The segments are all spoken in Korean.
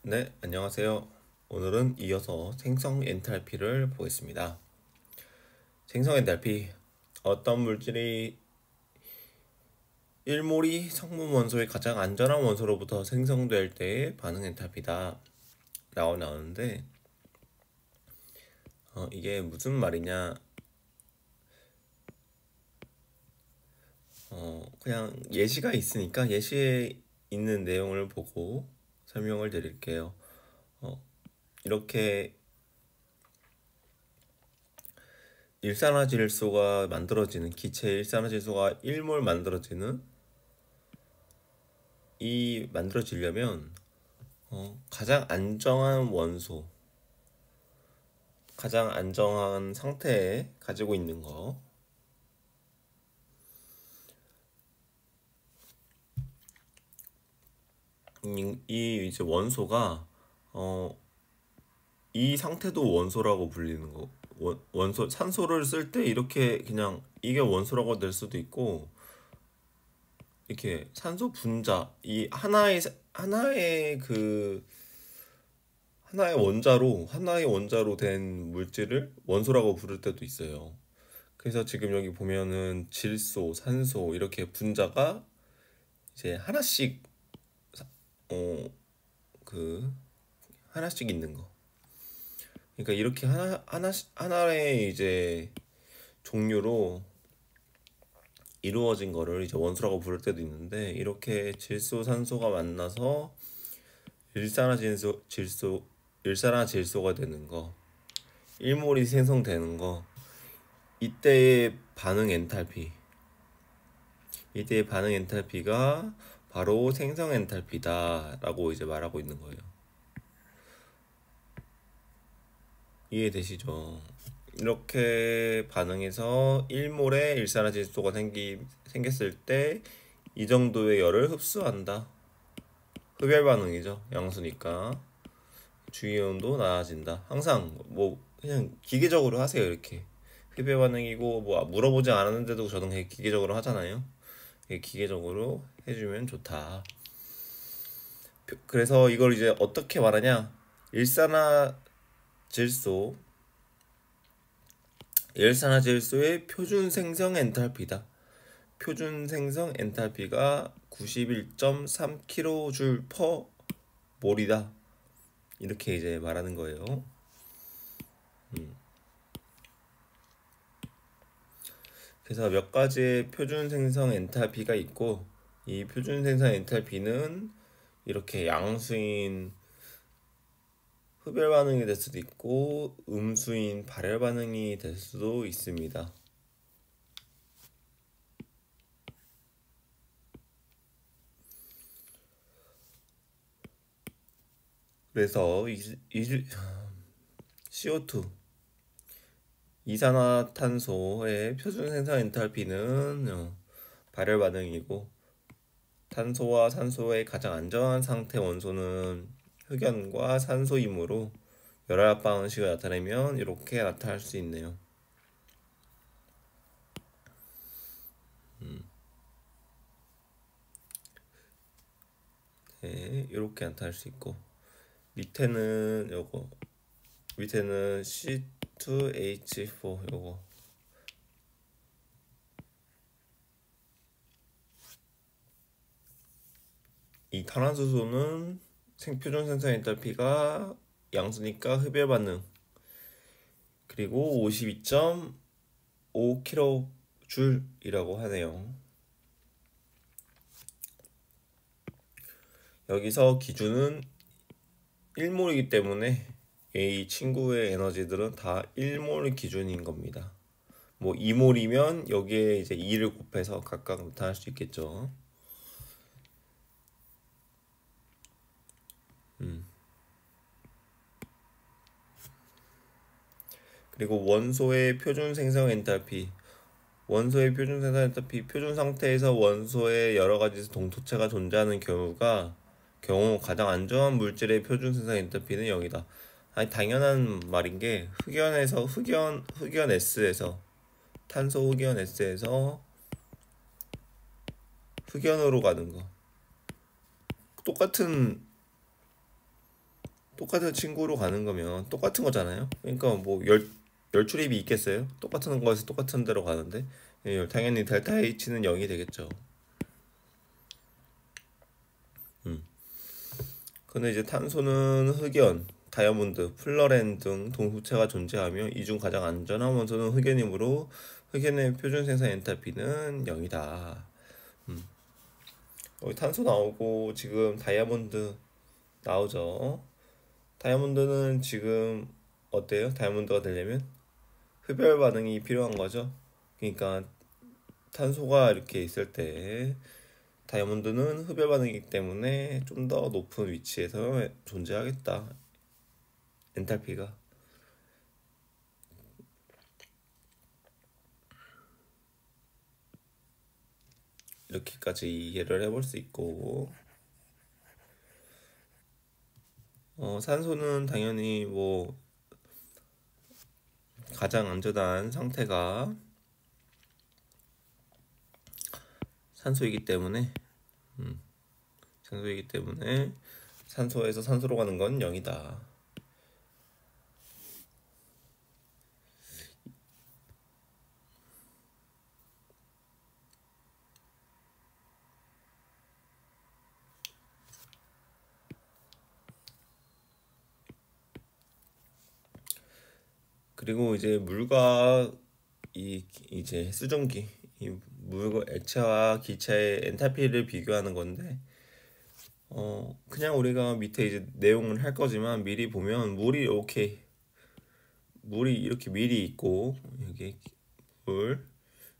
네, 안녕하세요. 오늘은 이어서 생성 엔탈피를 보겠습니다. 생성 엔탈피, 어떤 물질이 1몰이 성분 원소의 가장 안전한 원소로부터 생성될 때의 반응 엔탈피다 라고 나오는데, 이게 무슨 말이냐, 그냥 예시가 있으니까 예시에 있는 내용을 보고 설명을 드릴게요. 이렇게 일산화질소가 만들어지는, 기체 일산화질소가 1몰 만들어지는 이 만들어지려면 가장 안정한 원소, 가장 안정한 상태에 가지고 있는 거, 이 이제 원소가 이 상태도 원소라고 불리는 거. 원소 산소를 쓸 때 이렇게 그냥 이게 원소라고 될 수도 있고, 이렇게 산소 분자 이 하나의 원자로 된 물질을 원소라고 부를 때도 있어요. 그래서 지금 여기 보면은 질소, 산소 이렇게 분자가 이제 하나씩 어 그 하나씩 있는 거. 그러니까 이렇게 하나의 이제 종류로 이루어진 거를 이제 원소라고 부를 때도 있는데, 이렇게 질소, 산소가 만나서 일산화질소가 되는 거, 일몰이 생성되는 거, 이때의 반응 엔탈피, 이때의 반응 엔탈피가 바로 생성 엔탈피다라고 이제 말하고 있는 거예요. 이해되시죠? 이렇게 반응해서 1몰의 일산화질소가 생겼을 때 이 정도의 열을 흡수한다. 흡열 반응이죠. 양수니까 주위온도 낮아진다. 항상 뭐 그냥 기계적으로 하세요. 이렇게 흡열 반응이고 뭐 물어보지 않았는데도 저는 그냥 기계적으로 하잖아요. 기계적으로 해주면 좋다. 그래서 이걸 이제 어떻게 말하냐? 일산화질소 일산화질소의 표준 생성 엔탈피다. 표준 생성 엔탈피가 91.3kJ/몰이다. 이렇게 이제 말하는 거예요. 그래서 몇 가지의 표준 생성 엔탈피가 있고, 이 표준 생성 엔탈피는 이렇게 양수인 흡열 반응이 될 수도 있고 음수인 발열 반응이 될 수도 있습니다. 그래서 CO2 이산화탄소의 표준 생성 엔탈피는 발열 반응이고, 탄소와 산소의 가장 안전한 상태 원소는 흑연과 산소이므로 열압 방식을 나타내면 이렇게 나타날 수 있네요. 네, 이렇게 나타날 수 있고, 밑에는 C2H4 요거. 이 탄화수소는 표준 생성 엔탈피가 양수니까 흡열 반응, 그리고 52.5kJ이라고 하네요. 여기서 기준은 1몰이기 때문에 이 친구의 에너지들은 다 1몰 기준인 겁니다. 뭐 2몰이면 여기에 이제 2를 곱해서 각각 나타날 수 있겠죠. 그리고 원소의 표준 생성 엔탈피, 표준 상태에서 원소의 여러 가지 동토체가 존재하는 경우 가장 안전한 물질의 표준 생성 엔탈피는 여기다. 아니 당연한 말인 게, 흑연 S에서 탄소 흑연 S에서 흑연으로 가는 거, 똑같은 똑같은 친구로 가는 거면 똑같은 거잖아요. 그러니까 뭐 열출입이 있겠어요? 똑같은 거에서 똑같은 데로 가는데 당연히 델타 H는 0이 되겠죠. 근데 이제 탄소는 흑연, 다이아몬드, 플러렌 등 동수체가 존재하며 이 중 가장 안전한 원소는 흑연이므로 흑연의 표준 생산 엔탈피는 0이다. 여기 탄소 나오고 지금 다이아몬드 나오죠. 다이아몬드는 지금 어때요? 다이아몬드가 되려면 흡열 반응이 필요한 거죠. 그러니까 탄소가 이렇게 있을 때 다이아몬드는 흡열 반응이기 때문에 좀 더 높은 위치에서 존재하겠다. 엔탈피가. 이렇게까지 이해를 해볼 수 있고, 산소는 당연히 뭐 가장 안전한 상태가 산소이기 때문에 산소에서 산소로 가는 건 0이다. 그리고 이제 물과 이제 수증기, 이 물과 액체와 기체의 엔탈피를 비교하는 건데, 그냥 우리가 밑에 이제 내용을 할 거지만 미리 보면 물이 이렇게 미리 있고 여기 물.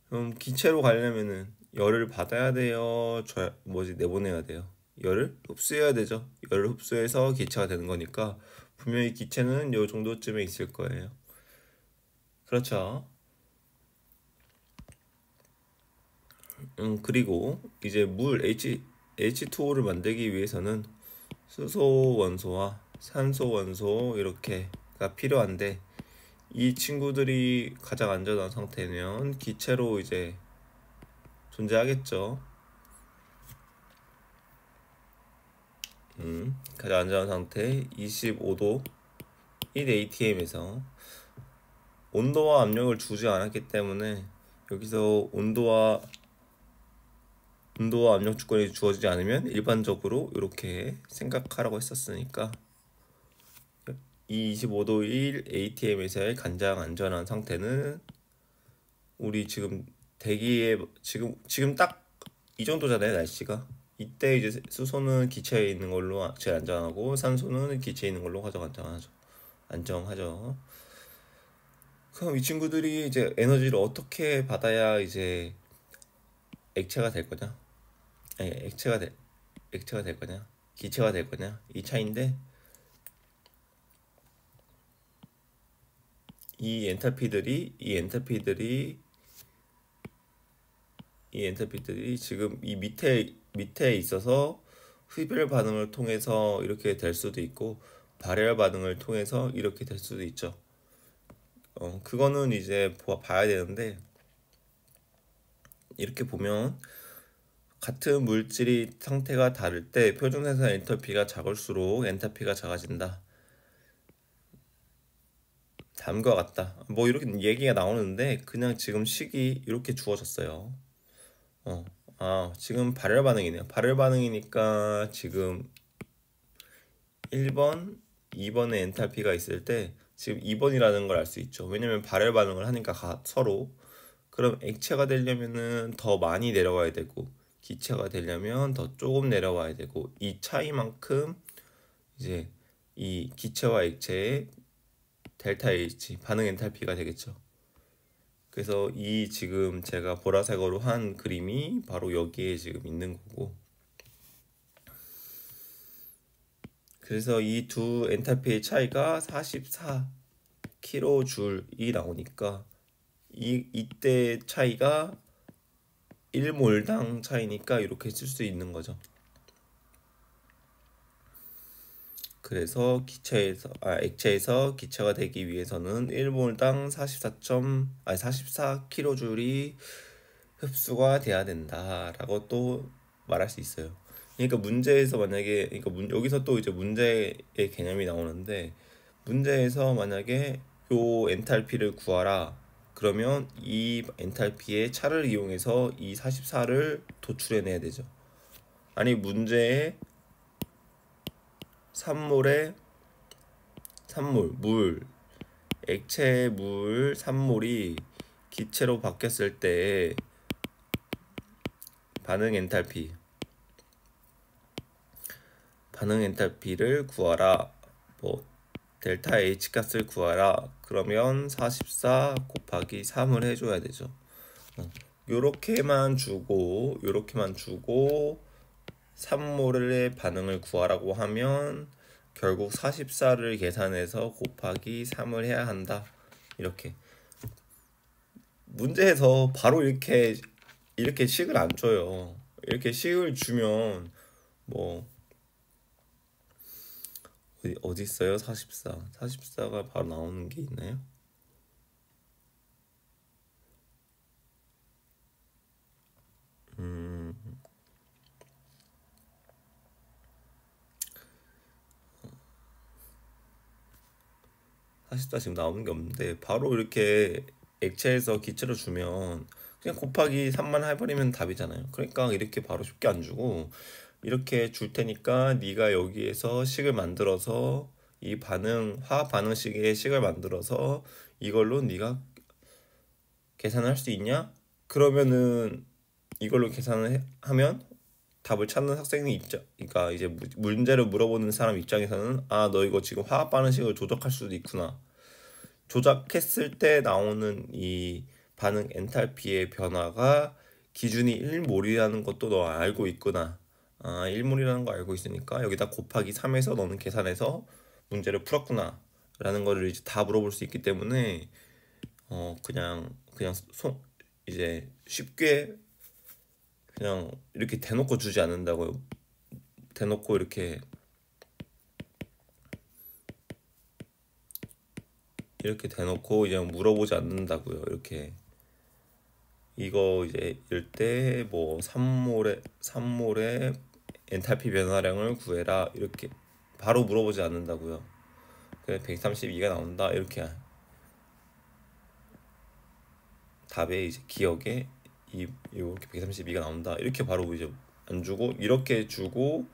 그럼 기체로 가려면은 열을 받아야 돼요. 내보내야 돼요. 열을 흡수해야 되죠. 열을 흡수해서 기체가 되는 거니까 분명히 기체는 요 정도쯤에 있을 거예요. 그렇죠. 그리고 이제 물 H2O를 만들기 위해서는 수소 원소와 산소 원소 이렇게가 필요한데 이 친구들이 가장 안전한 상태면 기체로 이제 존재하겠죠. 가장 안전한 상태 25도 1atm에서 온도와 압력을 주지 않았기 때문에 여기서 온도와 압력 조건이 주어지지 않으면 일반적으로 이렇게 생각하라고 했었으니까 이 25도 1 atm에서의 가장 안전한 상태는 우리 지금 대기에 지금 딱 이 정도잖아요. 날씨가 이때 이제 수소는 기체에 있는 걸로 제일 안전하고 산소는 기체에 있는 걸로 가장 안정하죠. 그럼 이 친구들이 이제 에너지를 어떻게 받아야 이제 액체가 될 거냐? 아니, 액체가 될 거냐? 기체가 될 거냐? 이 차이인데 이 엔탈피들이 지금 이 밑에 있어서 흡열 반응을 통해서 이렇게 될 수도 있고 발열 반응을 통해서 이렇게 될 수도 있죠. 그거는 이제 봐야 되는데 이렇게 보면 같은 물질이 상태가 다를 때 표준 생산 엔탈피가 작을수록 엔탈피가 작아진다. 다음과 같다. 뭐 이렇게 얘기가 나오는데 그냥 지금 식이 이렇게 주어졌어요. 지금 발열 반응이네요. 발열 반응이니까 지금 1번, 2번의 엔탈피가 있을 때 지금 2번이라는 걸 알 수 있죠. 왜냐면 발열 반응을 하니까 서로. 그럼 액체가 되려면은 더 많이 내려와야 되고 기체가 되려면 더 조금 내려와야 되고 이 차이만큼 이제 이 기체와 액체의 델타 H 반응 엔탈피가 되겠죠. 그래서 이 지금 제가 보라색으로 한 그림이 바로 여기에 지금 있는 거고 그래서 이 두 엔탈피의 차이가 44kJ이 나오니까 이때 차이가 1몰당 차이니까 이렇게 쓸 수 있는 거죠. 그래서 액체에서 기체가 되기 위해서는 1몰당 44kJ이 흡수가 돼야 된다라고 또 말할 수 있어요. 그러니까 문제에서 만약에 여기서 또 이제 문제의 개념이 나오는데, 문제에서 만약에 요 엔탈피를 구하라 그러면 이 엔탈피의 차를 이용해서 이 44를 도출해내야 되죠. 아니 문제에 산물에 물 액체 물 산물이 기체로 바뀌었을 때 반응 엔탈피를 구하라. 뭐 델타 H 값을 구하라. 그러면 44 곱하기 3을 해줘야 되죠. 요렇게만 주고 3몰의 반응을 구하라고 하면 결국 44를 계산해서 곱하기 3을 해야 한다. 이렇게 문제에서 바로 이렇게 식을 안 줘요. 이렇게 식을 주면 뭐 어디 있어요? 44가 바로 나오는 게 있나요? 음, 44 지금 나오는 게 없는데 바로 이렇게 액체에서 기체로 주면 그냥 곱하기 3만 해버리면 답이잖아요. 그러니까 이렇게 바로 쉽게 안 주고 이렇게 줄 테니까 네가 여기에서 식을 만들어서 이 화학 반응식의 식을 만들어서 이걸로 네가 계산을 할 수 있냐? 그러면은 이걸로 계산을 하면 답을 찾는 학생의 그러니까 이제 문제를 물어보는 사람 입장에서는 아, 너 이거 지금 화학 반응식을 조작할 수도 있구나. 조작했을 때 나오는 이 반응 엔탈피의 변화가 기준이 1몰이라는 것도 너 알고 있구나. 아, 1몰이라는 거 알고 있으니까 여기다 곱하기 3해서 너는 계산해서 문제를 풀었구나. 라는 거를 이제 다 물어볼 수 있기 때문에 그냥 이제 쉽게 그냥 이렇게 대놓고 주지 않는다고요. 대놓고 이렇게 대놓고 이제 물어보지 않는다고요. 이렇게 이거 이제 이럴 때 뭐 3몰의 엔탈피 변화량을 구해라 이렇게 바로 물어보지 않는다고요. 그래 132가 나온다 이렇게 답에 이제 기억에 이렇게 132가 나온다 이렇게 바로 이제 안 주고 이렇게 주고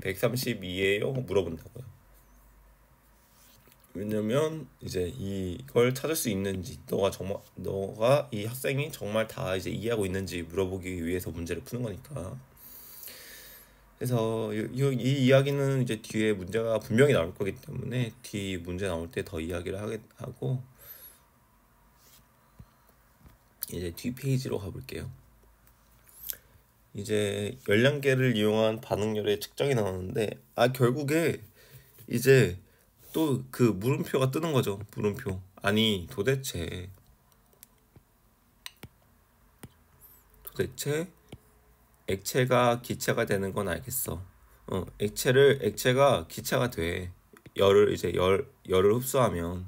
132예요 물어본다고요. 왜냐면 이제 이걸 찾을 수 있는지 너가 이 학생이 정말 다 이제 이해하고 있는지 물어보기 위해서 문제를 푸는 거니까. 그래서 이 이야기는 이제 뒤에 문제가 분명히 나올 거기 때문에 뒤 문제 나올 때 더 이야기를 하고 이제 뒤 페이지로 가볼게요. 이제 열량계를 이용한 반응열의 측정이 나오는데 결국에 이제 또 그 물음표가 뜨는 거죠. 물음표. 아니 도대체 액체가 기체가 되는 건 알겠어. 액체가 기체가 돼. 열을 흡수하면.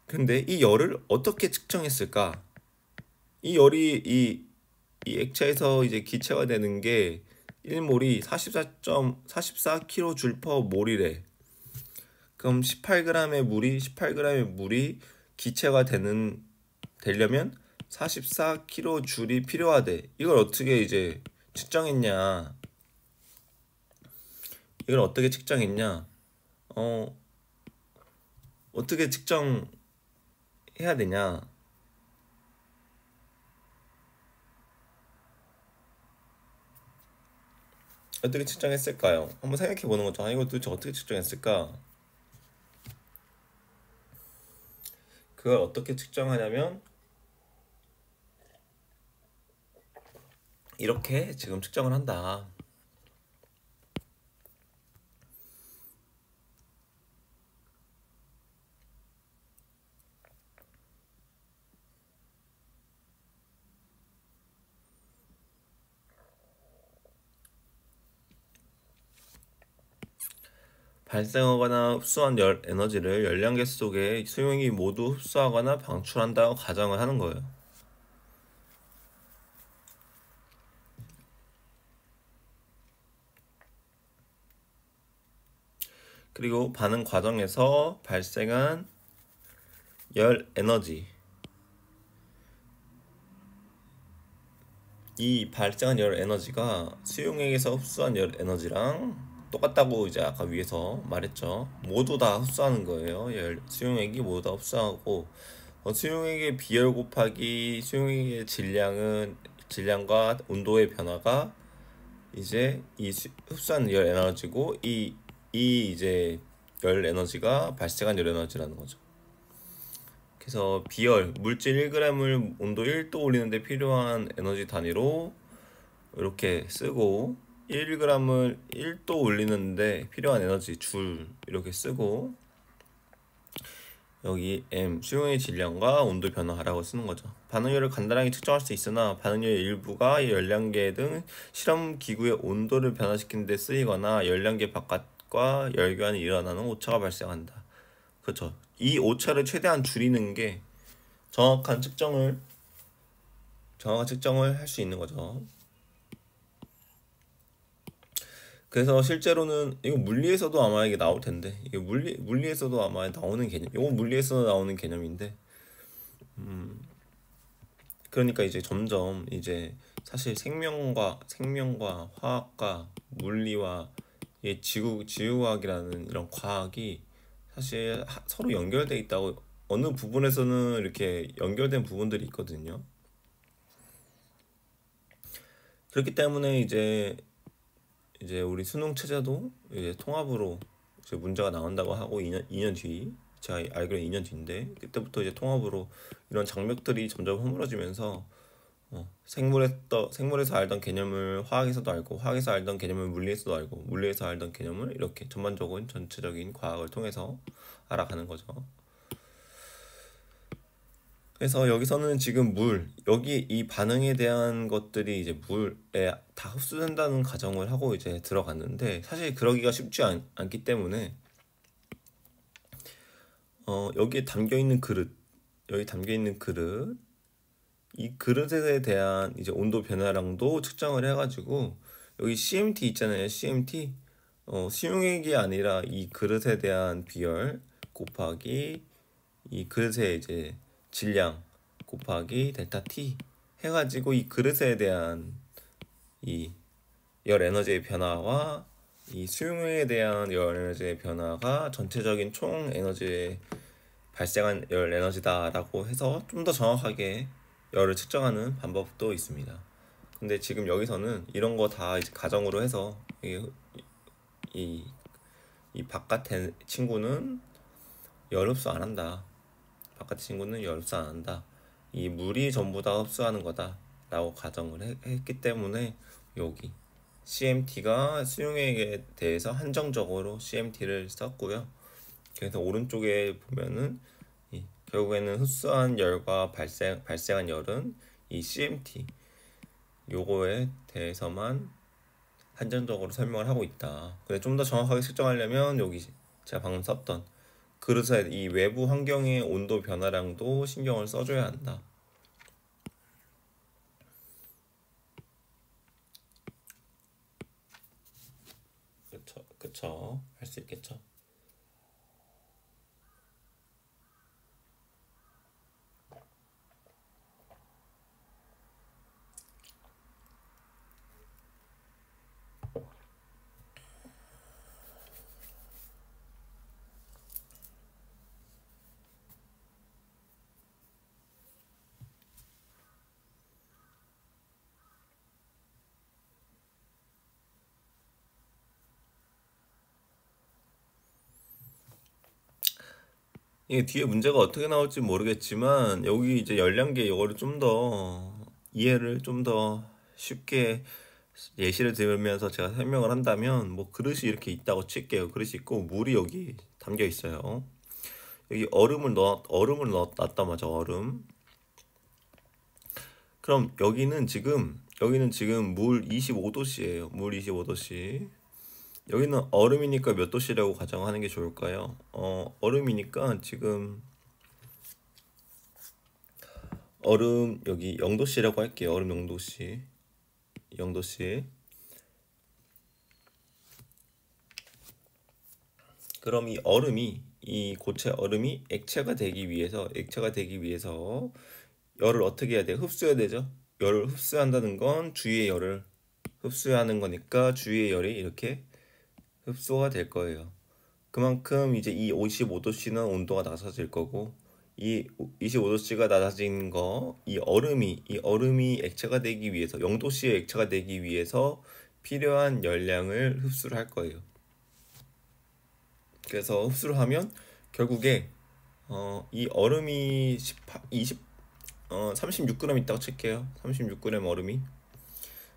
근데 이 열을 어떻게 측정했을까? 이 열이 이 액체에서 이제 기체가 되는 게 1몰이 44kJ/몰이래. 그럼 18g의 물이 기체가 되려면 44kJ이 필요하대. 이걸 어떻게 이제 측정했냐? 어떻게 측정해야 되냐? 어떻게 측정했을까요? 한번 생각해 보는 거죠. 이거 도대체 어떻게 측정했을까? 그걸 어떻게 측정하냐면 이렇게 지금 측정을 한다. 발생하거나 흡수한 에너지를 열량계 속에 수용이 모두 흡수하거나 방출한다고 가정을 하는 거예요. 그리고 반응 과정에서 발생한 열 에너지, 이 발생한 열 에너지가 수용액에서 흡수한 열 에너지랑 똑같다고 이제 아까 위에서 말했죠. 모두 다 흡수하는 거예요. 수용액이 모두 다 흡수하고, 수용액의 비열 곱하기 수용액의 질량과 온도의 변화가 이제 흡수한 열 에너지고, 이 이제 열 에너지가 발생한 열 에너지라는 거죠. 그래서 비열, 물질 1g을 온도 1도 올리는데 필요한 에너지 단위로 이렇게 쓰고, 1g을 1도 올리는데 필요한 에너지 줄 이렇게 쓰고, 여기 M, 수용의 질량과 온도 변화라고 쓰는 거죠. 반응열을 간단하게 측정할 수 있으나 반응열 일부가 열량계 등 실험 기구의 온도를 변화시키는 데 쓰이거나 열량계 바깥과 열교환이 일어나는 오차가 발생한다. 그렇죠. 이 오차를 최대한 줄이는 게 정확한 측정을 할 수 있는 거죠. 그래서 실제로는 이거 물리에서도 아마 이게 나올 텐데, 이게 물리에서도 아마 나오는 개념. 이건 물리에서 나오는 개념인데, 그러니까 이제 점점 이제 사실 생명과 화학과 물리와 이 지구과학이라는 이런 과학이 사실 서로 연결돼 있다고, 어느 부분에서는 이렇게 연결된 부분들이 있거든요. 그렇기 때문에 이제 우리 수능 체제도 이제 통합으로 이제 문제가 나온다고 하고, 2년 뒤, 제가 알기로는 2년 뒤인데, 그때부터 이제 통합으로 이런 장벽들이 점점 허물어지면서 생물에서 알던 개념을 화학에서도 알고, 화학에서 알던 개념을 물리에서도 알고, 물리에서 알던 개념을 이렇게 전반적인 전체적인 과학을 통해서 알아가는 거죠. 그래서 여기서는 지금 여기 이 반응에 대한 것들이 이제 물에 다 흡수된다는 가정을 하고 이제 들어갔는데, 사실 그러기가 쉽지 않기 때문에 여기에 담겨 있는 그릇, 이 그릇에 대한 이제 온도 변화량도 측정을 해가지고, 여기 CMT 있잖아요. CMT. 수용액이 아니라 이 그릇에 대한 비열 곱하기 이 그릇의 이제 질량 곱하기 델타 T 해가지고, 이 그릇에 대한 이 열 에너지의 변화와 이 수용액에 대한 열 에너지의 변화가 전체적인 총 에너지에 발생한 열 에너지다라고 해서 좀 더 정확하게 열을 측정하는 방법도 있습니다. 근데 지금 여기서는 이런 거 다 이제 가정으로 해서 이 바깥의 친구는 열 흡수 안 한다. 바깥의 친구는 열 흡수 안 한다. 이 물이 전부 다 흡수하는 거다 라고 가정을 했기 때문에, 여기 CMT가 수용액에 대해서 한정적으로 CMT를 썼고요. 그래서 오른쪽에 보면은 결국에는 흡수한 열과 발생한 열은 이 CMT 요거에 대해서만 한정적으로 설명을 하고 있다. 근데 좀 더 정확하게 측정하려면 여기 제가 방금 썼던 그릇의 이 외부 환경의 온도 변화량도 신경을 써줘야 한다. 그쵸. 할 수 있겠죠. 이게 뒤에 문제가 어떻게 나올지 모르겠지만, 여기 이제 열량계 이거를 좀 더 이해를 좀 더 쉽게 예시를 들면서 제가 설명을 한다면, 뭐 그릇이 이렇게 있다고 칠게요. 그릇이 있고 물이 여기 담겨 있어요. 여기 얼음을 놨다마자 얼음. 그럼 여기는 지금 물 25도씨예요. 물 25도씨. 여기는 얼음이니까 몇 도씨라고 가정하는 게 좋을까요? 얼음이니까 지금 얼음 여기 0도씨라고 할게요. 얼음 0도씨. 0도씨. 그럼 이 고체 얼음이 액체가 되기 위해서 열을 어떻게 해야 돼요? 흡수해야 되죠. 열을 흡수한다는 건 주위의 열을 흡수해야 하는 거니까 주위의 열이 이렇게 흡수가 될 거예요. 그만큼 이제 이 55도씨는 온도가 낮아질 거고, 이 25도씨가 낮아진 거, 이 얼음이 액체가 되기 위해서 0도씨의 액체가 되기 위해서 필요한 열량을 흡수를 할 거예요. 그래서 흡수를 하면 결국에 이 얼음이 36g 있다고 칠게요. 36g 얼음이.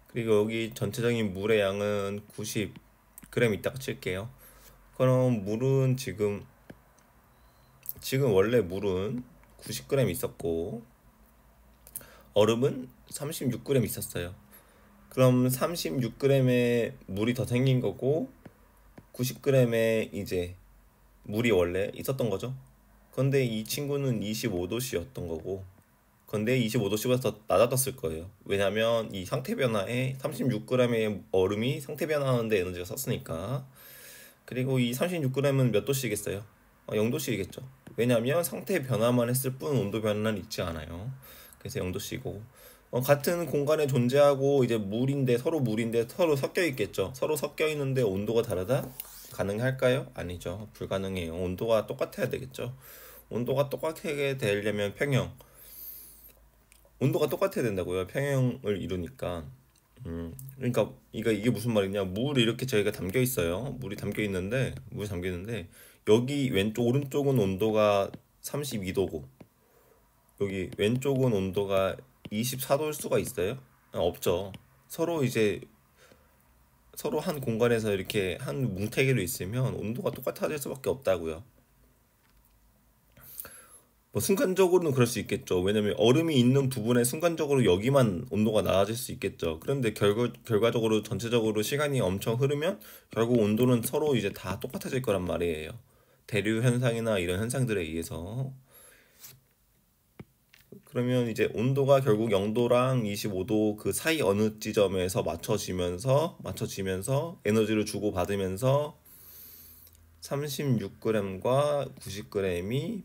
그리고 여기 전체적인 물의 양은 90g 있다고 칠게요. 그럼 물은 지금 원래 물은 90g 있었고 얼음은 36g 있었어요. 그럼 36g의 물이 더 생긴 거고 90g의 이제 물이 원래 있었던 거죠. 근데 이 친구는 25도씨였던 거고, 근데 25도씨보다 더 낮아졌을 거예요. 왜냐면 이 상태 변화에 36g의 얼음이 상태 변화하는데 에너지가 썼으니까. 그리고 이 36g은 몇 도씨겠어요? 0도씨겠죠. 왜냐면 상태 변화만 했을 뿐 온도 변화는 있지 않아요. 그래서 0도씨고, 같은 공간에 존재하고 이제 물인데 서로 섞여 있겠죠. 서로 섞여 있는데 온도가 다르다? 가능할까요? 아니죠. 불가능해요. 온도가 똑같아야 되겠죠. 온도가 똑같게 되려면 온도가 똑같아야 된다고요. 평형을 이루니까. 그러니까 이게 무슨 말이냐? 물이 이렇게 저희가 담겨 있어요. 물이 담겨 있는데 여기 오른쪽은 온도가 32도고 여기 왼쪽은 온도가 24도일 수가 있어요? 없죠. 서로 한 공간에서 이렇게 한 뭉태기로 있으면 온도가 똑같아질 수밖에 없다고요. 뭐 순간적으로는 그럴 수 있겠죠. 왜냐면 얼음이 있는 부분에 순간적으로 여기만 온도가 낮아질 수 있겠죠. 그런데 결과적으로 전체적으로 시간이 엄청 흐르면 결국 온도는 서로 이제 다 똑같아질 거란 말이에요. 대류 현상이나 이런 현상들에 의해서. 그러면 이제 온도가 결국 0도랑 25도 그 사이 어느 지점에서 맞춰지면서 에너지를 주고받으면서 36g과 90g이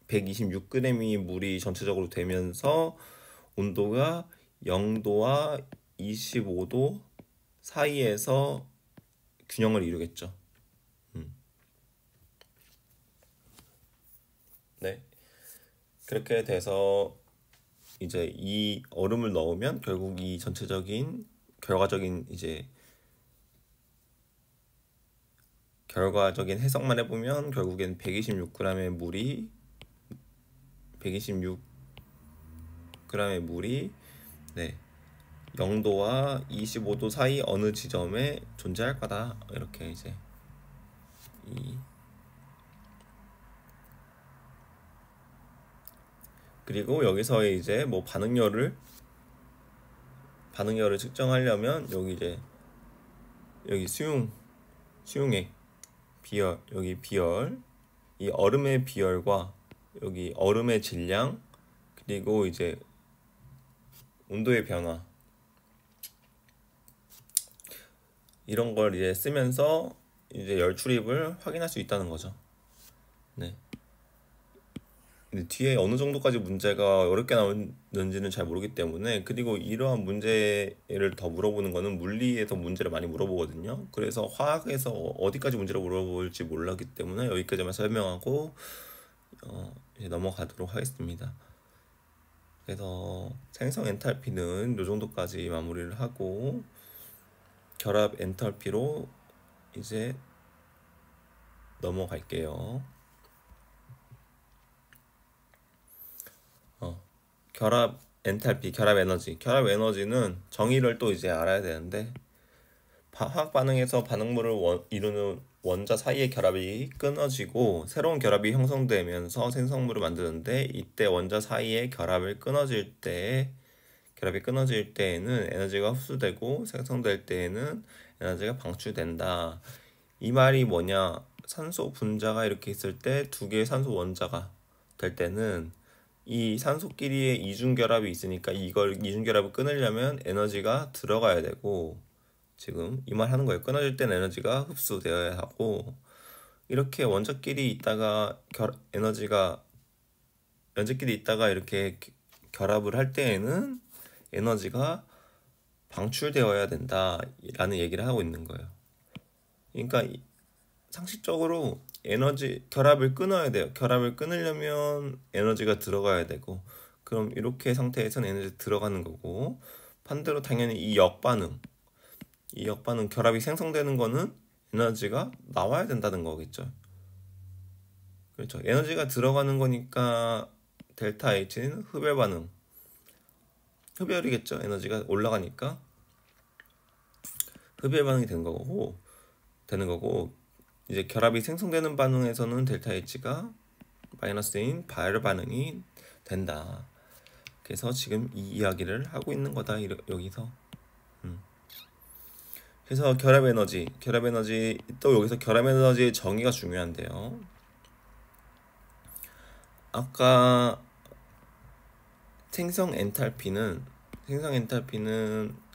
126g이 물이 전체적으로 되면서 온도가 0도와 25도 사이에서 균형을 이루겠죠. 네. 그렇게 돼서 이제 이 얼음을 넣으면 결국 이 결과적인 해석만 해보면 결국엔 126g의 물이 네 0도와 25도 사이 어느 지점에 존재할 거다. 이렇게 이제 그리고 여기서 이제 뭐 반응열을 측정하려면 여기 수용액 비열, 여기 비열, 이 얼음의 비열과 여기 얼음의 질량, 그리고 이제 온도의 변화, 이런 걸 이제 쓰면서 이제 열 출입을 확인할 수 있다는 거죠. 네. 근데 뒤에 어느 정도까지 문제가 어렵게 나오는지는 잘 모르기 때문에, 그리고 이러한 문제를 더 물어보는 거는 물리에서 문제를 많이 물어보거든요. 그래서 화학에서 어디까지 문제를 물어볼지 몰랐기 때문에 여기까지만 설명하고 이제 넘어가도록 하겠습니다. 그래서 생성 엔탈피는 이 정도까지 마무리를 하고 결합 엔탈피로 이제 넘어갈게요. 결합 엔탈피, 결합 에너지는 정의를 또 이제 알아야 되는데, 화학 반응에서 반응물을 이루는 원자 사이의 결합이 끊어지고 새로운 결합이 형성되면서 생성물을 만드는데, 이때 원자 사이의 결합이 끊어질 때에는 에너지가 흡수되고 생성될 때에는 에너지가 방출된다. 이 말이 뭐냐? 산소 분자가 이렇게 있을 때 두 개의 산소 원자가 될 때는 이 산소끼리의 이중결합이 있으니까 이걸 이중결합을 끊으려면 에너지가 들어가야 되고, 지금 이 말 하는 거예요. 끊어질 땐 에너지가 흡수되어야 하고, 이렇게 원자끼리 있다가 원자끼리 있다가 이렇게 결합을 할 때에는 에너지가 방출되어야 된다라는 얘기를 하고 있는 거예요. 그러니까 상식적으로 결합을 끊어야 돼요. 결합을 끊으려면 에너지가 들어가야 되고, 그럼 이렇게 상태에서는 에너지 들어가는 거고, 반대로 당연히 이 역반응 결합이 생성되는 거는 에너지가 나와야 된다는 거겠죠. 그렇죠. 에너지가 들어가는 거니까 델타 H는 흡열 반응, 흡열이겠죠. 에너지가 올라가니까 흡열 반응이 되는 거고 이제 결합이 생성되는 반응에서는 델타 H가 마이너스인 발열 반응이 된다. 그래서 지금 이 이야기를 하고 있는 거다 여기서. 그래서 결합 에너지 또 여기서 결합 에너지의 정의가 중요한데요. 아까 생성 엔탈피는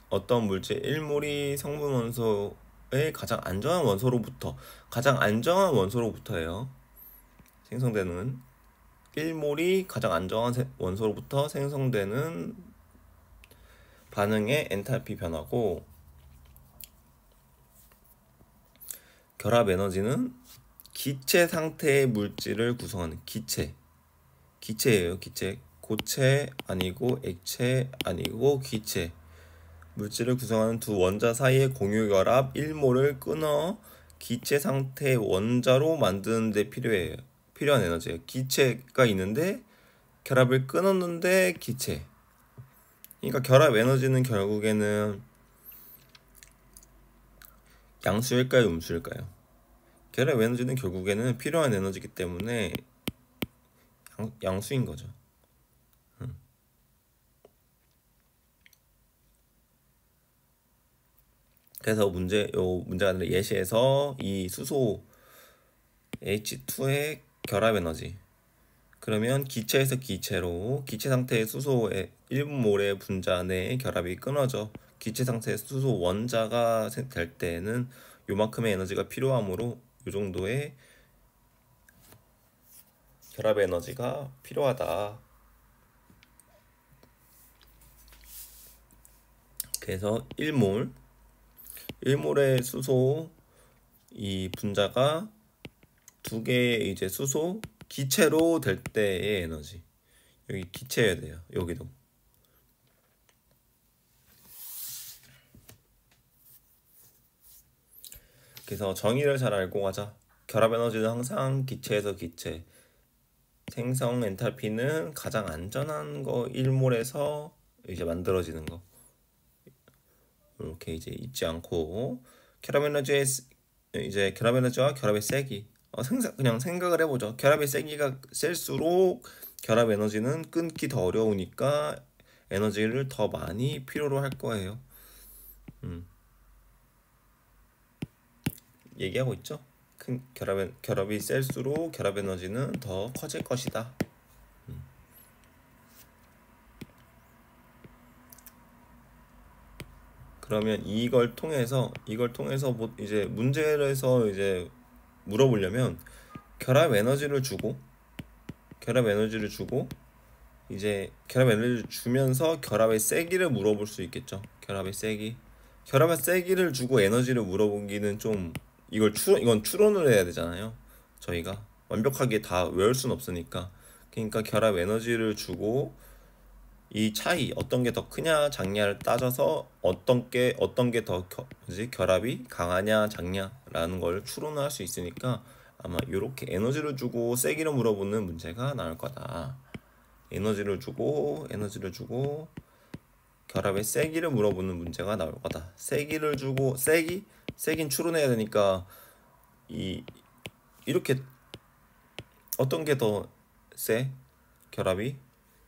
어떤 물질 1몰이 성분 원소의 가장 안정한 원소로부터예요. 생성되는 1몰이 가장 안정한 원소로부터 생성되는 반응의 엔탈피 변화고, 결합 에너지는 기체 상태의 물질을 구성하는 기체예요. 기체. 고체 아니고 액체 아니고 기체. 물질을 구성하는 두 원자 사이의 공유 결합 1몰을 끊어 기체 상태의 원자로 만드는 데 필요한 에너지예요. 기체가 있는데 결합을 끊었는데 기체. 그러니까 결합 에너지는 결국에는 양수일까요, 음수일까요? 결합 에너지는 결국에는 필요한 에너지이기 때문에 양수인 거죠. 그래서 문제가 아니라 예시에서 이 수소 H2의 결합 에너지, 그러면 기체에서 기체로 기체 상태의 수소의 1몰의 분자 내의 결합이 끊어져 기체 상태의 수소 원자가 될 때에는 요만큼의 에너지가 필요하므로 요 정도의 결합 에너지가 필요하다. 그래서 1몰의 수소 이 분자가 두 개의 이제 수소 기체로 될 때의 에너지, 여기 기체여야 돼요. 여기도. 그래서 정의를 잘 알고 가자. 결합 에너지는 항상 기체에서 기체, 생성 엔탈피는 가장 안전한 거 1몰에서 이제 만들어지는 거, 이렇게 이제 잊지 않고 결합 에너지와 결합의 세기, 그냥 생각을 해보죠. 결합의 세기가 셀수록 결합 에너지는 끊기 더 어려우니까 에너지를 더 많이 필요로 할 거예요. 얘기하고 있죠. 큰 결합이 셀수록 결합 에너지는 더 커질 것이다. 그러면 이걸 통해서 이제 문제에서 이제 물어보려면 결합 에너지를 주고 이제 결합 에너지를 주면서 결합의 세기를 물어볼 수 있겠죠. 결합의 세기를 주고 에너지를 물어보기는 좀 이건 추론을 해야 되잖아요. 저희가 완벽하게 다 외울 순 없으니까. 그러니까 결합 에너지를 주고 이 차이 어떤 게 더 크냐 작냐를 따져서 어떤 게 더 결합이 강하냐 작냐라는 걸 추론할 수 있으니까 아마 이렇게 에너지를 주고 세기를 물어보는 문제가 나올 거다. 에너지를 주고 결합의 세기를 물어보는 문제가 나올 거다. 세기를 주고 세긴 추론해야 되니까 이렇게 어떤 게 더 세? 결합이?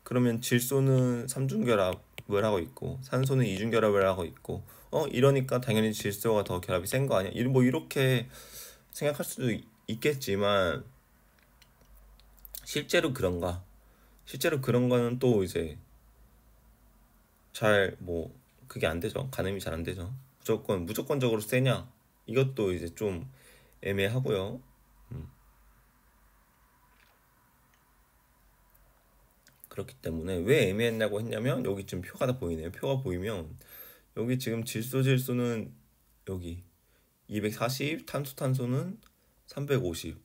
그러면 질소는 3중결합을 하고 있고 산소는 2중결합을 하고 있고 이러니까 당연히 질소가 더 결합이 센 거 아니야? 뭐 이렇게 생각할 수도 있겠지만 실제로 그런 거는 또 이제 그게 안 되죠. 가늠이 잘 안 되죠. 무조건적으로 세냐? 이것도 이제 좀 애매하고요. 그렇기 때문에 왜 애매했냐고 했냐면 여기 지금 표가 다 보이네요. 표가 보이면 여기 지금 질소는 여기 240, 탄소는 350.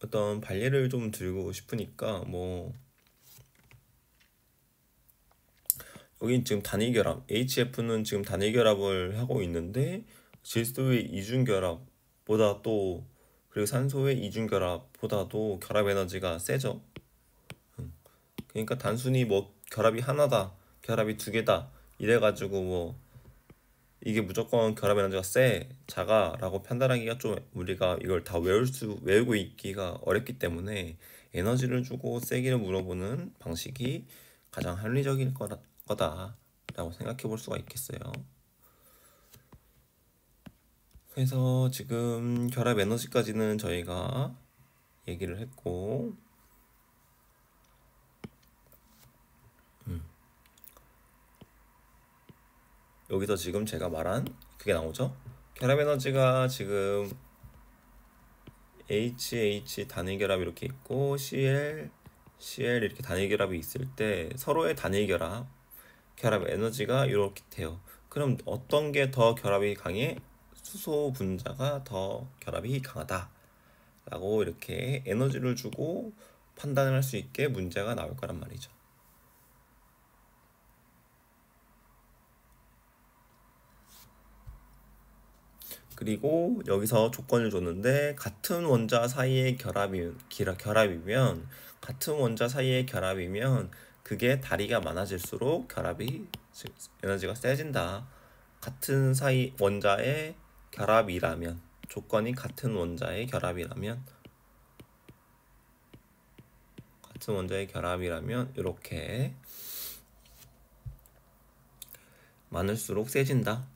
어떤 반례를 좀 들고 싶으니까 뭐 여긴 지금 단위 결합, HF는 지금 단위 결합을 하고 있는데 질소의 이중 결합보다 또 그리고 산소의 이중 결합보다도 결합 에너지가 세죠. 그러니까 단순히 뭐 결합이 하나다, 결합이 두 개다 이래가지고 뭐 이게 무조건 결합 에너지가 작아라고 판단하기가 좀 우리가 이걸 다 외우고 있기가 어렵기 때문에 에너지를 주고 세기를 물어보는 방식이 가장 합리적일 거다라고 생각해 볼 수가 있겠어요. 그래서 지금 결합 에너지까지는 저희가 얘기를 했고 여기서 지금 제가 말한 그게 나오죠. 결합 에너지가 지금 HH 단일 결합 이렇게 있고 CL 이렇게 단일 결합이 있을 때 서로의 단일 결합 에너지가 이렇게 돼요. 그럼 어떤 게 더 결합이 강해? 수소 분자가 더 결합이 강하다 라고 이렇게 에너지를 주고 판단을 할 수 있게 문제가 나올 거란 말이죠. 그리고 여기서 조건을 줬는데 같은 원자 사이의 결합이면 같은 원자 사이의 결합이면 그게 다리가 많아질수록 에너지가 세진다. 같은 원자의 결합이라면 조건이 같은 원자의 결합이라면 이렇게 많을수록 세진다.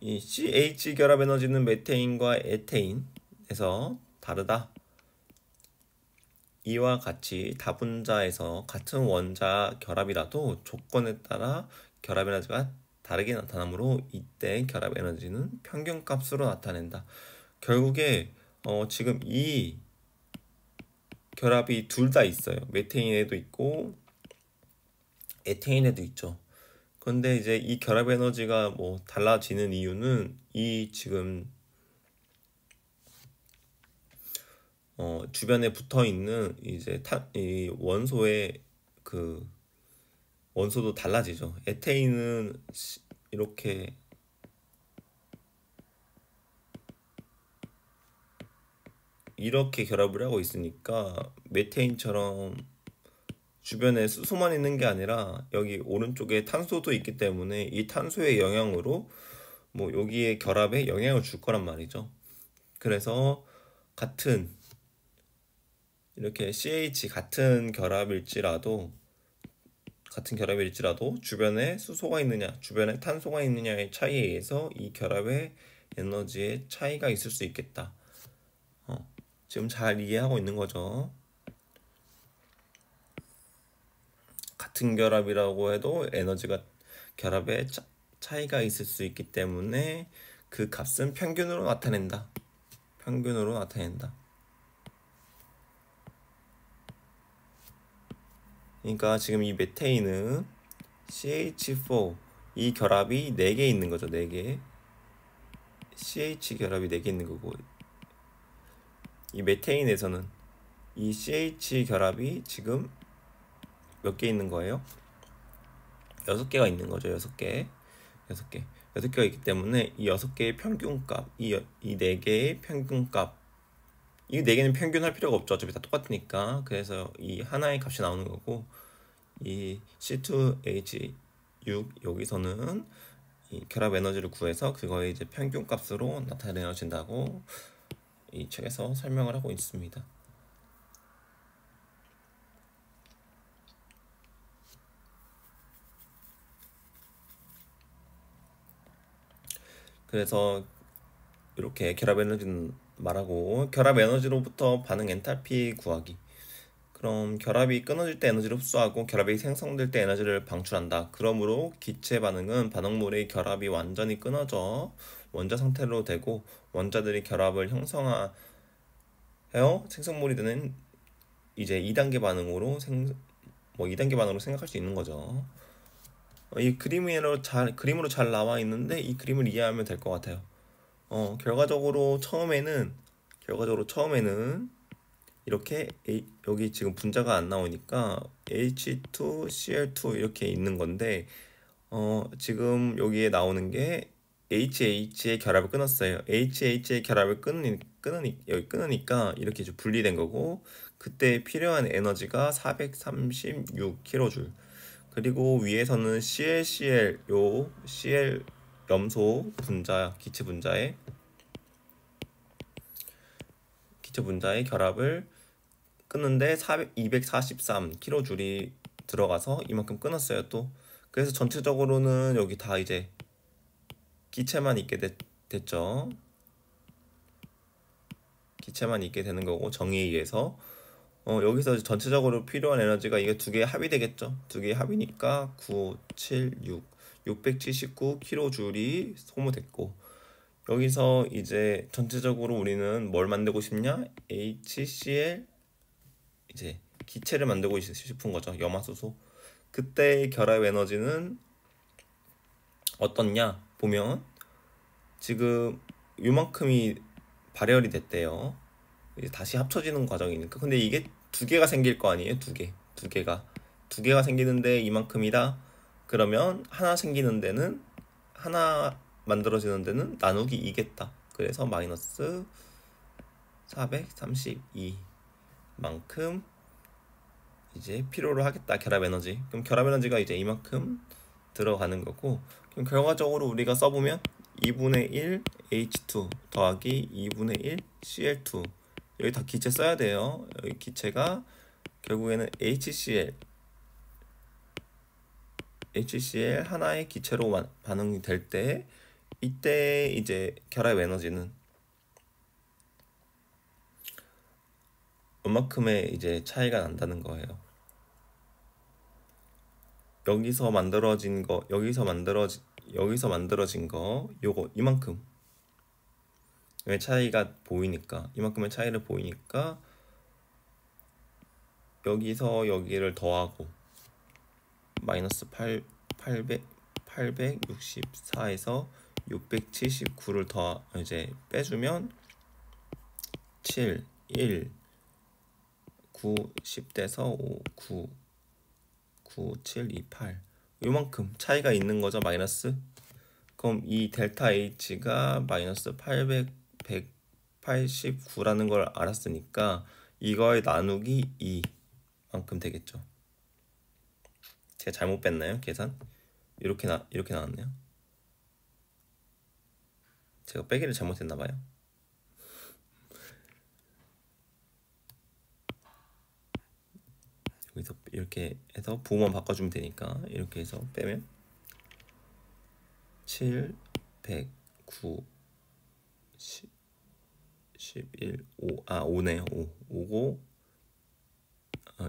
이 CH 결합 에너지는 메테인과 에테인에서 다르다. 이와 같이 다분자에서 같은 원자 결합이라도 조건에 따라 결합 에너지가 다르게 나타나므로 이때 결합 에너지는 평균값으로 나타낸다. 결국에 지금 이 결합이 둘 다 있어요. 메테인에도 있고 에테인에도 있죠. 근데 이제 이 결합 에너지가 뭐 달라지는 이유는 이 지금 주변에 붙어 있는 이제 이 원소의 그 원소도 달라지죠. 에테인은 이렇게 결합을 하고 있으니까 메테인처럼 주변에 수소만 있는 게 아니라 여기 오른쪽에 탄소도 있기 때문에 이 탄소의 영향으로 뭐 여기에 결합에 영향을 줄 거란 말이죠. 그래서 이렇게 CH 같은 결합일지라도 주변에 수소가 있느냐, 주변에 탄소가 있느냐의 차이에 의해서 이 결합의 에너지의 차이가 있을 수 있겠다. 지금 잘 이해하고 있는 거죠. 같은 결합이라고 해도 에너지가 결합에 차이가 있을 수 있기 때문에 그 값은 평균으로 나타낸다. 그러니까 지금 이 메테인은 CH4 이 결합이 4개 있는 거죠. 4개. CH 결합이 4개 있는 거고 이 메테인에서는 이 CH 결합이 지금 몇 개 있는 거예요? 6개가 있는 거죠. 6개가 있기 때문에 이 6개의 평균값, 이 4개의 평균값, 이 4개는 평균할 필요가 없죠. 어차피 다 똑같으니까. 그래서 이 하나의 값이 나오는 거고 이 C2H6 여기서는 이 결합 에너지를 구해서 그거의 이제 평균값으로 나타내어진다고 이 책에서 설명을 하고 있습니다. 그래서 이렇게 결합 에너지는 말하고 결합 에너지로부터 반응 엔탈피 구하기. 그럼 결합이 끊어질 때 에너지를 흡수하고 결합이 생성될 때 에너지를 방출한다. 그러므로 기체 반응은 반응물의 결합이 완전히 끊어져 원자 상태로 되고 원자들이 결합을 형성하여 생성물이 되는 이제 2단계 반응으로 2단계 반응으로 생각할 수 있는 거죠. 이 그림으로 잘 나와 있는데 이 그림을 이해하면 될 것 같아요. 결과적으로 처음에는 이렇게 여기 지금 분자가 안 나오니까 H2Cl2 이렇게 있는 건데 지금 여기에 나오는 게 HH의 결합을 끊었어요. HH의 결합을 끊으니까 이렇게 좀 분리된 거고 그때 필요한 에너지가 436kJ. 그리고 위에서는 ClCl Cl 염소 분자 기체 분자의 결합을 끊는데 243kJ이 들어가서 이만큼 끊었어요. 또 그래서 전체적으로는 여기 다 이제 기체만 있게 됐죠. 기체만 있게 되는 거고 정의에 의해서 여기서 전체적으로 필요한 에너지가 이게 두 개 합이 되겠죠. 두 개 합이니까 679kJ이 소모됐고 여기서 이제 전체적으로 우리는 뭘 만들고 싶냐? HCl 이제 기체를 만들고 싶은 거죠. 염화수소. 그때의 결합 에너지는 어떻냐? 보면 지금 요만큼이 발열이 됐대요. 이제 다시 합쳐지는 과정이니까. 근데 이게 두 개가 생길 거 아니에요? 두 개가 생기는데 이만큼이다. 그러면 하나 만들어지는 데는 나누기 2겠다. 그래서 마이너스 432만큼 이제 필요로 하겠다. 결합 에너지. 그럼 결합 에너지가 이제 이만큼 들어가는 거고 그럼 결과적으로 우리가 써보면 2분의 1 H2 더하기 2분의 1 Cl2 여기 다 기체 써야 돼요. 여기 기체가 결국에는 HCl 하나의 기체로 반응이 될 때 이때 이제 결합 에너지는 얼마큼의 이제 차이가 난다는 거예요. 여기서 만들어진 거 요거 이만큼 왜 차이가 보이니까 이만큼의 차이를 보이니까 여기서 여기를 더하고 마이너스 864에서 679를 더 이제 빼주면 7, 1, 9, 10대서 5, 9, 9, 7, 2, 8 요만큼 차이가 있는 거죠. 마이너스. 그럼 이 델타 H가 마이너스 189라는 걸 알았으니까 이거의 나누기 2만큼 되겠죠. 제가 잘못 뺐나요? 계산? 이렇게 나왔네요. 제가 빼기를 잘못했나 봐요. 여기서 이렇게 해서 부호만 바꿔주면 되니까 이렇게 해서 빼면 7, 100, 9, 10, 11, 5, 5네요. 5고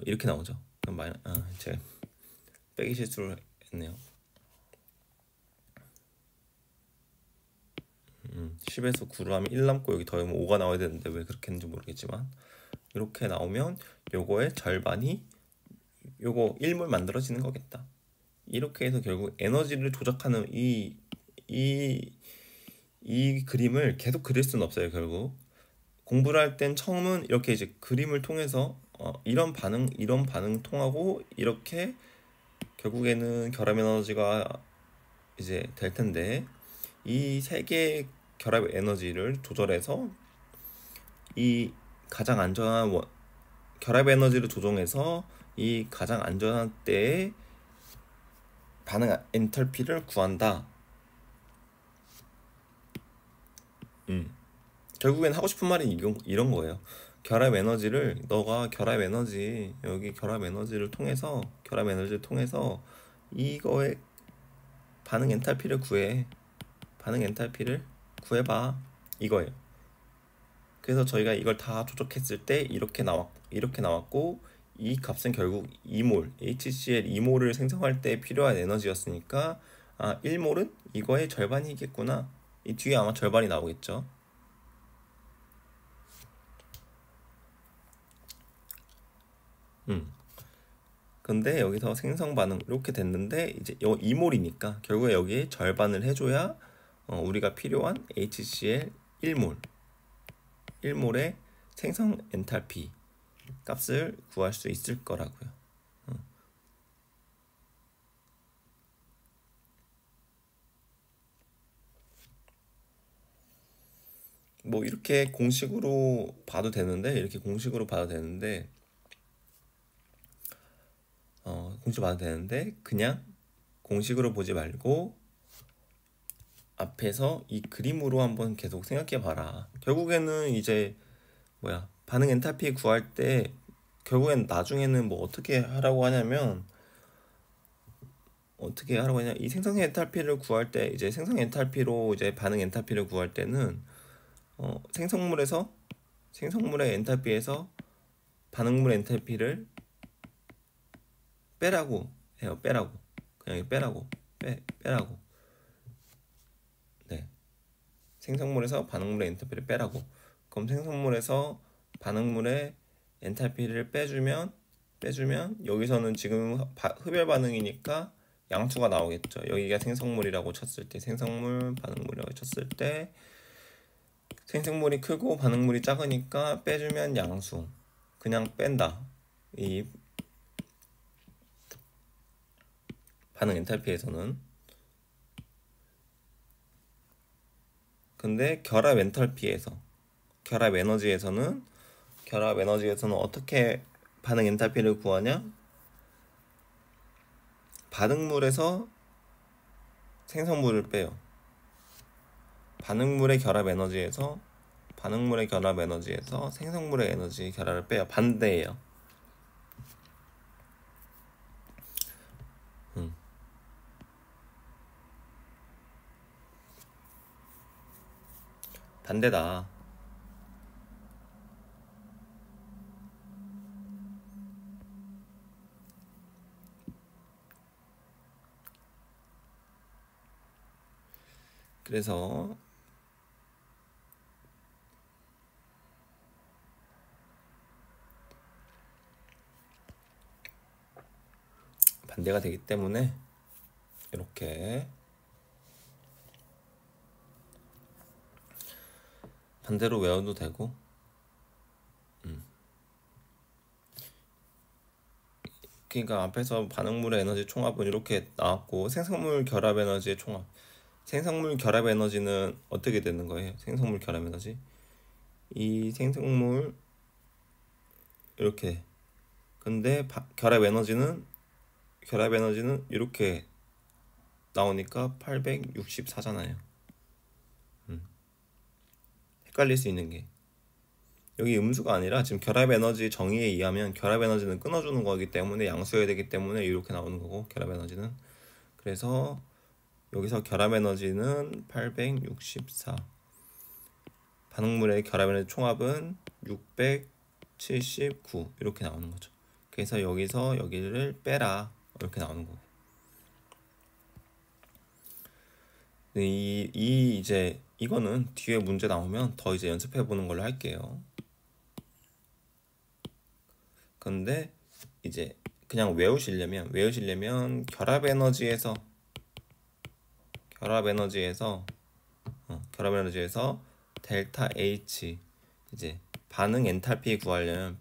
이렇게 나오죠. 그럼 제가 빼기 실수를 했네요. 10에서 9를 하면 1 남고 여기 더하면 5가 나와야 되는데 왜 그렇게 했는지 모르겠지만 이렇게 나오면 요거의 절반이 요거 1몰 만들어지는 거겠다. 이렇게 해서 결국 에너지를 조작하는 이 그림을 계속 그릴 수는 없어요. 결국 공부를 할 땐 처음은 이렇게 이제 그림을 통해서 이런 반응 통하고 이렇게 결국에는 결합 에너지가 이제 될 텐데 이 세 개의 결합 에너지를 조절해서 이 가장 안전한 결합 에너지를 조정해서 이 가장 안전한 때의 반응 엔탈피를 구한다. 결국엔 하고 싶은 말이 이런 거예요. 결합 에너지를 여기 결합 에너지를 통해서 이거의 반응 엔탈피를 구해봐 이거예요. 그래서 저희가 이걸 다 조작했을 때 이렇게 나왔고 이 값은 결국 2몰, HCl 2몰을 생성할 때 필요한 에너지였으니까 1몰은 이거의 절반이겠구나. 이 뒤에 아마 절반이 나오겠죠. 근데 여기서 생성 반응 이렇게 됐는데 이제 2몰이니까 결국에 여기에 절반을 해줘야 우리가 필요한 HCl 1몰의 생성 엔탈피 값을 구할 수 있을 거라고요. 뭐 이렇게 공식으로 봐도 되는데 공식으로 봐도 되는데 그냥 공식으로 보지 말고 앞에서 이 그림으로 한번 계속 생각해 봐라. 결국에는 이제 반응 엔탈피 구할 때 결국엔 나중에는 뭐 어떻게 하라고 하냐면 이 생성 엔탈피를 구할 때 이제 생성 엔탈피로 이제 반응 엔탈피를 구할 때는 생성물의 엔탈피에서 반응물의 엔탈피를 빼라고 해요. 그냥 빼라고. 네. 생성물에서 반응물의 엔탈피를 빼라고. 그럼 생성물에서 반응물의 엔탈피를 빼주면 여기서는 지금 흡열 반응이니까 양수가 나오겠죠. 여기가 생성물이라고 쳤을 때 반응물이라고 쳤을 때 생성물이 크고 반응물이 작으니까 빼주면 양수. 그냥 뺀다. 이 반응 엔탈피에서는. 근데 결합 에너지에서는 어떻게 반응 엔탈피를 구하냐? 반응물에서 생성물을 빼요. 반응물의 결합 에너지에서 생성물의 에너지 결합을 빼요. 반대예요. 반대다. 그래서 반대가 되기 때문에 이렇게 반대로 외워도 되고 그러니까 앞에서 반응물의 에너지 총합은 이렇게 나왔고 생성물 결합 에너지의 총합. 생성물 결합 에너지는 어떻게 되는 거예요? 생성물 결합 에너지. 이 생성물 이렇게. 근데 결합 에너지는 이렇게 나오니까 864잖아요. 헷갈릴 수 있는 게 여기 음수가 아니라 지금 결합 에너지 정의에 의하면 결합 에너지는 끊어주는 거기 때문에 양수여야 되기 때문에 이렇게 나오는 거고 결합 에너지는. 그래서 여기서 결합 에너지는 864. 반응물의 결합 에너지 총합은 679 이렇게 나오는 거죠. 그래서 여기서 여기를 빼라 이렇게 나오는 거고. 이제 이거는 뒤에 문제 나오면 더 이제 연습해 보는 걸로 할게요. 근데 이제 그냥 외우시려면 결합 에너지에서 델타 H 이제 반응 엔탈피 구하려면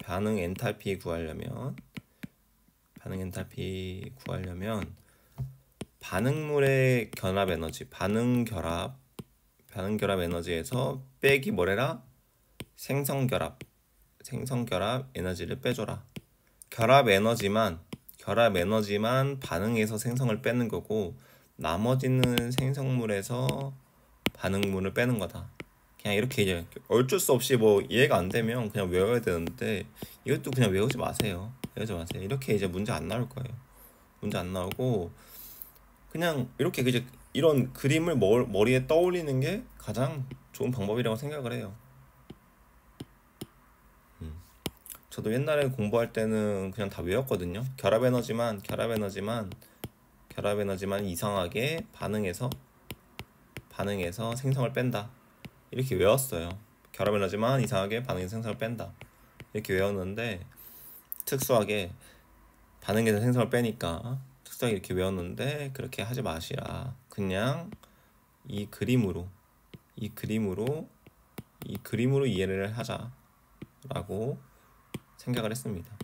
반응물의 결합 에너지 반응 결합 에너지에서 빼기 뭐래라? 생성 결합 에너지를 빼줘라. 결합 에너지만 반응에서 생성을 빼는 거고 나머지는 생성물에서 반응물을 빼는 거다. 그냥 이렇게 이제 어쩔 수 없이 뭐 이해가 안 되면 그냥 외워야 되는데 이것도 그냥 외우지 마세요. 이렇게 이제 문제 안 나올 거예요. 문제 안 나오고 그냥 이렇게 이제 이런 그림을 머리에 떠올리는 게 가장 좋은 방법이라고 생각을 해요. 저도 옛날에 공부할 때는 그냥 다 외웠거든요. 결합에너지만 이상하게 반응해서 생성을 뺀다. 이렇게 외웠어요. 결합에너지만 이상하게 반응해서 생성을 뺀다. 이렇게 외웠는데 특수하게 반응해서 생성을 빼니까 특수하게 이렇게 외웠는데 그렇게 하지 마시라. 그냥 이 그림으로 이해를 하자라고 생각을 했습니다.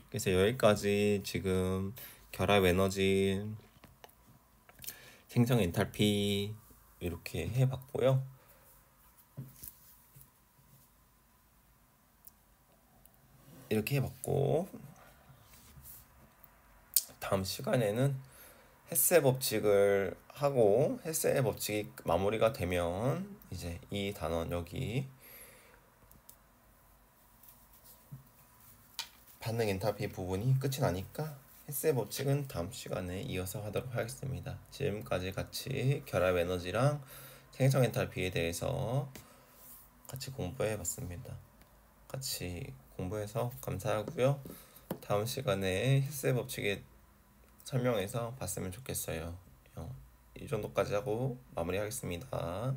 그래서 여기까지 지금 결합 에너지, 생성 엔탈피 이렇게 해봤고요. 다음 시간에는 헤스의 법칙을 하고 헤스의 법칙이 마무리가 되면 이제 이 단원 여기 반응 엔탈피 부분이 끝이 나니까 헤스의 법칙은 다음 시간에 이어서 하도록 하겠습니다. 지금까지 같이 결합 에너지랑 생성 엔탈피에 대해서 같이 공부해 봤습니다. 같이 공부해서 감사하고요. 다음 시간에 헤스의 법칙에 설명해서 봤으면 좋겠어요. 이 정도까지 하고 마무리하겠습니다.